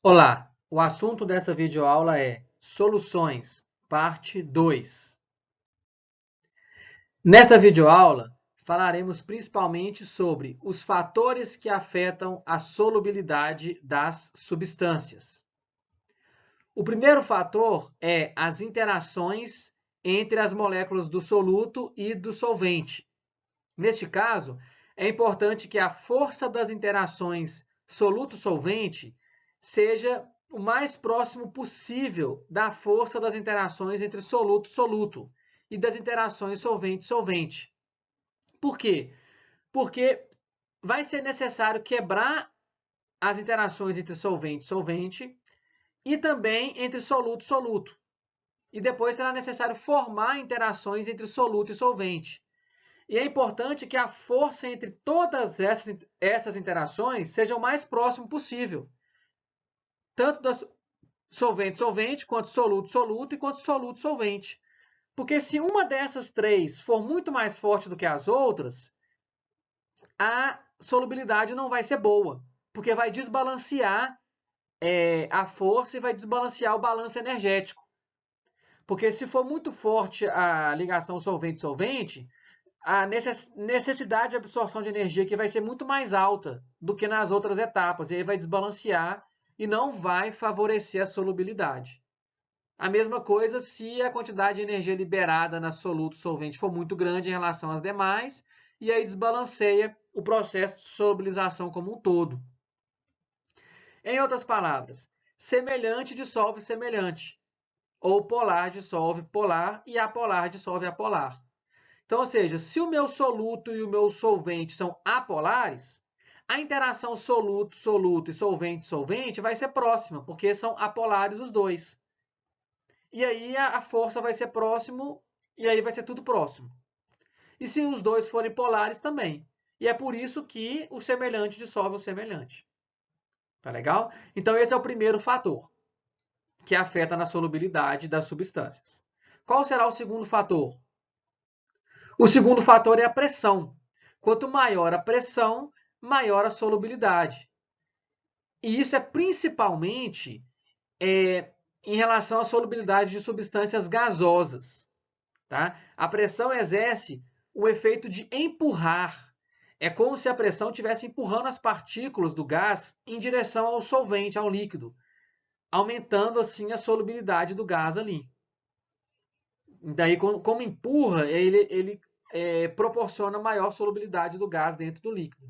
Olá, o assunto dessa videoaula é Soluções, parte 2. Nesta videoaula, falaremos principalmente sobre os fatores que afetam a solubilidade das substâncias. O primeiro fator é as interações entre as moléculas do soluto e do solvente. Neste caso, é importante que a força das interações soluto-solvente seja o mais próximo possível da força das interações entre soluto-soluto e das interações solvente-solvente. Por quê? Porque vai ser necessário quebrar as interações entre solvente-solvente e também entre soluto-soluto. E depois será necessário formar interações entre soluto e solvente. E é importante que a força entre todas essas interações seja o mais próximo possível, tanto da solvente-solvente, quanto soluto-soluto e quanto soluto-solvente. Porque se uma dessas três for muito mais forte do que as outras, a solubilidade não vai ser boa, porque vai desbalancear a força e vai desbalancear o balanço energético. Porque se for muito forte a ligação solvente-solvente, a necessidade de absorção de energia aqui vai ser muito mais alta do que nas outras etapas, e aí vai desbalancear e não vai favorecer a solubilidade. A mesma coisa se a quantidade de energia liberada na soluto solvente for muito grande em relação às demais, e aí desbalanceia o processo de solubilização como um todo. Em outras palavras, semelhante dissolve semelhante, ou polar dissolve polar e apolar dissolve apolar. Então, ou seja, se o meu soluto e o meu solvente são apolares, a interação soluto-soluto e solvente-solvente vai ser próxima, porque são apolares os dois. E aí a força vai ser próximo, e aí vai ser tudo próximo. E se os dois forem polares também. E é por isso que o semelhante dissolve o semelhante. Tá legal? Então esse é o primeiro fator que afeta na solubilidade das substâncias. Qual será o segundo fator? O segundo fator é a pressão. Quanto maior a pressão, maior a solubilidade. E isso é principalmente em relação à solubilidade de substâncias gasosas. Tá? A pressão exerce o efeito de empurrar. É como se a pressão estivesse empurrando as partículas do gás em direção ao solvente, ao líquido, aumentando assim a solubilidade do gás ali. Daí, como empurra, ele proporciona maior solubilidade do gás dentro do líquido.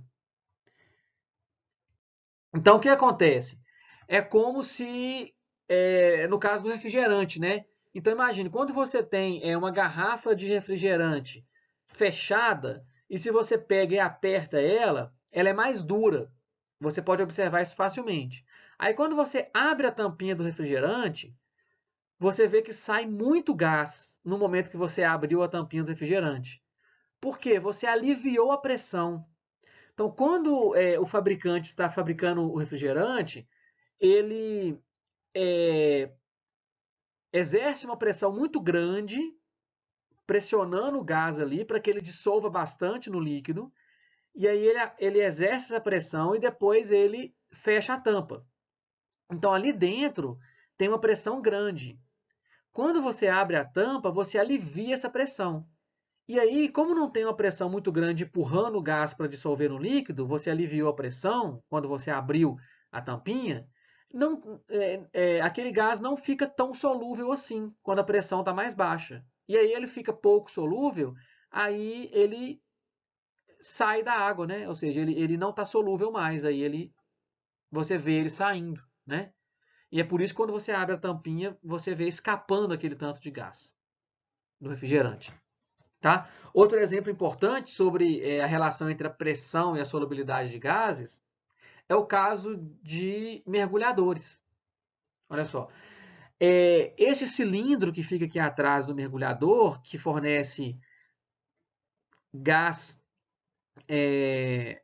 Então, o que acontece? É como se, no caso do refrigerante, né? Então, imagine, quando você tem uma garrafa de refrigerante fechada, e se você pega e aperta ela, ela é mais dura. Você pode observar isso facilmente. Aí, quando você abre a tampinha do refrigerante, você vê que sai muito gás no momento que você abriu a tampinha do refrigerante. Por quê? Você aliviou a pressão. Então, quando o fabricante está fabricando o refrigerante, ele é, exerce uma pressão muito grande, pressionando o gás ali para que ele dissolva bastante no líquido, e aí ele exerce essa pressão e depois ele fecha a tampa. Então, ali dentro tem uma pressão grande. Quando você abre a tampa, você alivia essa pressão. E aí, como não tem uma pressão muito grande empurrando o gás para dissolver no líquido, você aliviou a pressão quando você abriu a tampinha, não, aquele gás não fica tão solúvel assim quando a pressão está mais baixa. E aí ele fica pouco solúvel, aí ele sai da água, né? Ou seja, ele não está solúvel mais, aí você vê ele saindo, né? E é por isso que quando você abre a tampinha, você vê escapando aquele tanto de gás do refrigerante. Tá? Outro exemplo importante sobre a relação entre a pressão e a solubilidade de gases é o caso de mergulhadores. Olha só, esse cilindro que fica aqui atrás do mergulhador, que fornece gás,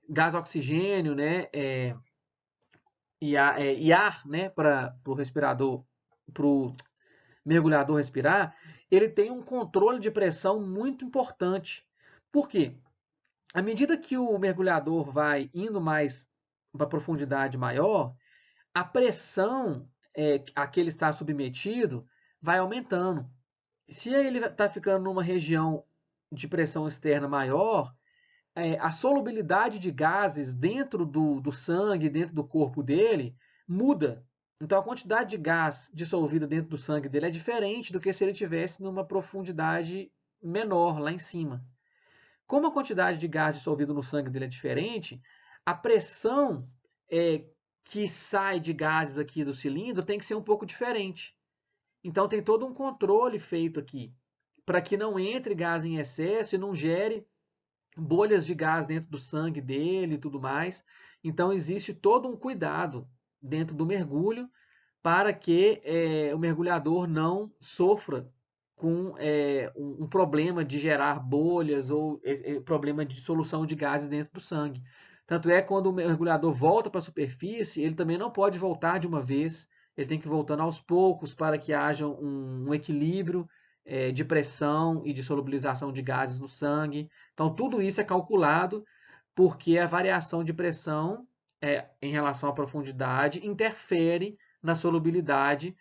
gás oxigênio, né, e ar, né, para o respirador, para o mergulhador respirar, ele tem um controle de pressão muito importante. Por quê? À medida que o mergulhador vai indo mais para profundidade maior, a pressão a que ele está submetido vai aumentando. Se ele está ficando numa região de pressão externa maior, a solubilidade de gases dentro do sangue, dentro do corpo dele, muda. Então, a quantidade de gás dissolvida dentro do sangue dele é diferente do que se ele estivesse numa profundidade menor, lá em cima. Como a quantidade de gás dissolvido no sangue dele é diferente, a pressão que sai de gases aqui do cilindro tem que ser um pouco diferente. Então, tem todo um controle feito aqui para que não entre gás em excesso e não gere bolhas de gás dentro do sangue dele e tudo mais. Então, existe todo um cuidado dentro do mergulho para que o mergulhador não sofra com um problema de gerar bolhas ou problema de dissolução de gases dentro do sangue. Tanto é que quando o mergulhador volta para a superfície, ele também não pode voltar de uma vez, ele tem que ir voltando aos poucos para que haja um equilíbrio de pressão e de solubilização de gases no sangue. Então, tudo isso é calculado porque a variação de pressão em relação à profundidade interfere na solubilidade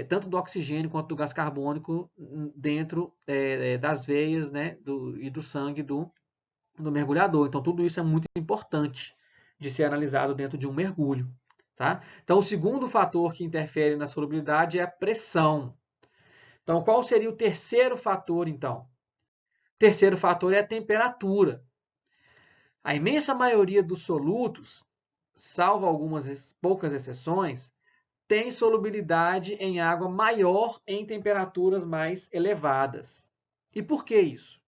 tanto do oxigênio quanto do gás carbônico dentro das veias, né, e do sangue do mergulhador. Então, tudo isso é muito importante de ser analisado dentro de um mergulho. Tá? Então, o segundo fator que interfere na solubilidade é a pressão. Então, qual seria o terceiro fator, então? O terceiro fator é a temperatura. A imensa maioria dos solutos, salvo algumas poucas exceções, tem solubilidade em água maior em temperaturas mais elevadas. E por que isso?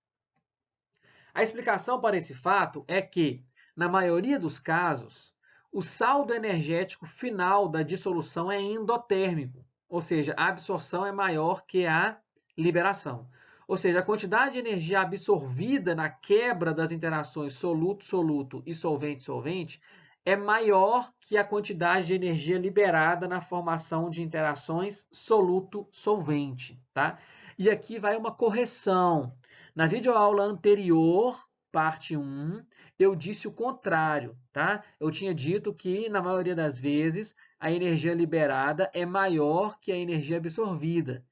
A explicação para esse fato é que, na maioria dos casos, o saldo energético final da dissolução é endotérmico, ou seja, a absorção é maior que a liberação. Ou seja, a quantidade de energia absorvida na quebra das interações soluto-soluto e solvente-solvente é maior que a quantidade de energia liberada na formação de interações soluto-solvente. Tá? E aqui vai uma correção. Na videoaula anterior, parte 1, eu disse o contrário. Tá? Eu tinha dito que, na maioria das vezes, a energia liberada é maior que a energia absorvida.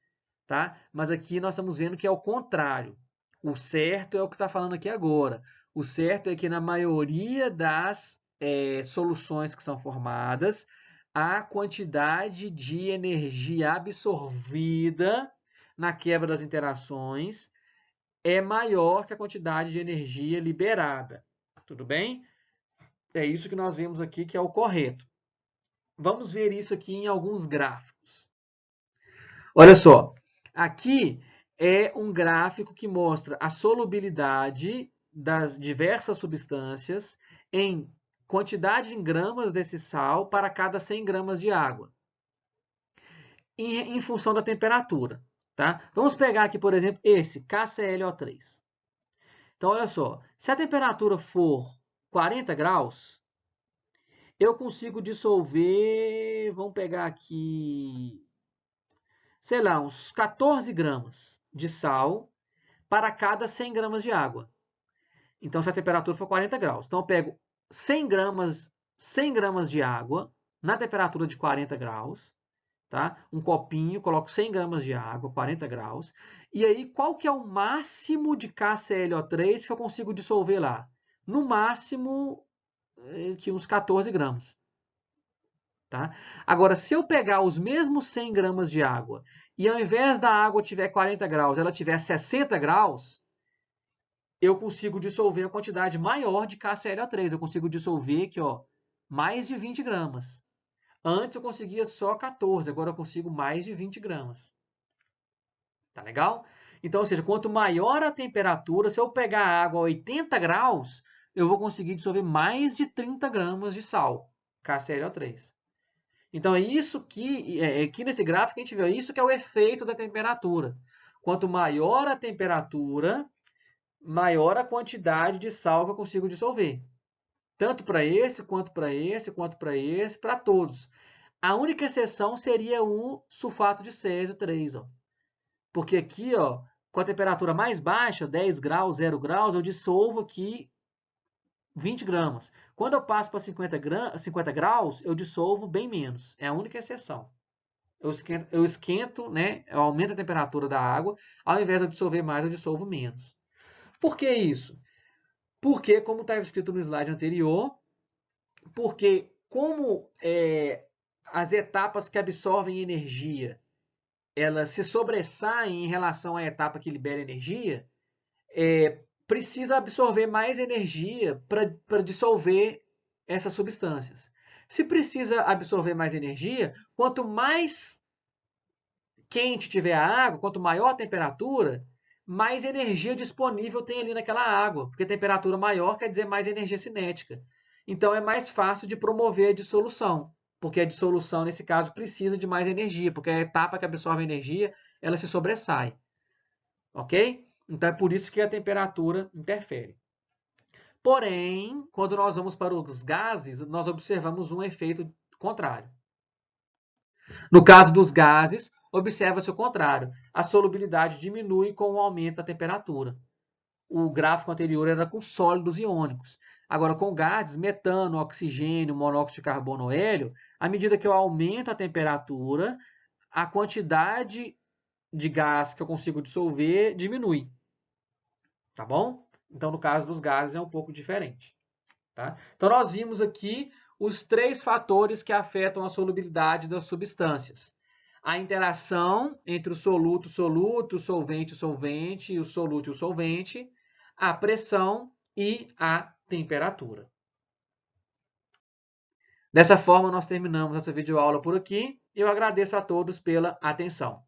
Tá? Mas aqui nós estamos vendo que é o contrário. O certo é o que está falando aqui agora. O certo é que na maioria das soluções que são formadas, a quantidade de energia absorvida na quebra das interações é maior que a quantidade de energia liberada. Tudo bem? É isso que nós vemos aqui que é o correto. Vamos ver isso aqui em alguns gráficos. Olha só, aqui é um gráfico que mostra a solubilidade das diversas substâncias em quantidade em gramas desse sal para cada 100 gramas de água, em função da temperatura. Tá? Vamos pegar aqui, por exemplo, esse KClO3. Então, olha só, se a temperatura for 40 graus, eu consigo dissolver, vamos pegar aqui, sei lá, uns 14 gramas de sal para cada 100 gramas de água. Então, se a temperatura for 40 graus. Então, eu pego 100 gramas de água na temperatura de 40 graus, tá? Um copinho, coloco 100 gramas de água, 40 graus. E aí, qual que é o máximo de KClO3 que eu consigo dissolver lá? No máximo, que uns 14 gramas. Tá? Agora, se eu pegar os mesmos 100 gramas de água e ao invés da água tiver 40 graus, ela tiver 60 graus, eu consigo dissolver a quantidade maior de KClO3. Eu consigo dissolver aqui, ó, mais de 20 gramas. Antes eu conseguia só 14, agora eu consigo mais de 20 gramas. Tá legal? Então, ou seja, quanto maior a temperatura, se eu pegar a água a 80 graus, eu vou conseguir dissolver mais de 30 gramas de sal, KClO3. Então, é isso que, aqui nesse gráfico, a gente vê isso que é o efeito da temperatura. Quanto maior a temperatura, maior a quantidade de sal que eu consigo dissolver. Tanto para esse, quanto para esse, quanto para esse, para todos. A única exceção seria o sulfato de césio 3. Ó. Porque aqui, ó, com a temperatura mais baixa, 10 graus, 0 graus, eu dissolvo aqui 20 gramas. Quando eu passo para 50 graus, eu dissolvo bem menos. É a única exceção. Eu esquento, né? Eu aumento a temperatura da água. Ao invés de eu dissolver mais, eu dissolvo menos. Por que isso? Porque, como estava escrito no slide anterior, porque como as etapas que absorvem energia, elas se sobressaem em relação à etapa que libera energia, precisa absorver mais energia para dissolver essas substâncias. Se precisa absorver mais energia, quanto mais quente tiver a água, quanto maior a temperatura, mais energia disponível tem ali naquela água, porque temperatura maior quer dizer mais energia cinética. Então é mais fácil de promover a dissolução, porque a dissolução, nesse caso, precisa de mais energia, porque a etapa que absorve energia, ela se sobressai. Ok? Então é por isso que a temperatura interfere. Porém, quando nós vamos para os gases, nós observamos um efeito contrário. No caso dos gases, observa-se o contrário. A solubilidade diminui com o aumento da temperatura. O gráfico anterior era com sólidos iônicos. Agora, com gases, metano, oxigênio, monóxido de carbono, hélio, à medida que eu aumento a temperatura, a quantidade de gás que eu consigo dissolver diminui. Tá bom? Então, no caso dos gases, é um pouco diferente. Tá? Então, nós vimos aqui os 3 fatores que afetam a solubilidade das substâncias. A interação entre o soluto-soluto, o solvente-solvente, o soluto e o solvente, a pressão e a temperatura. Dessa forma, nós terminamos essa videoaula por aqui. Eu agradeço a todos pela atenção.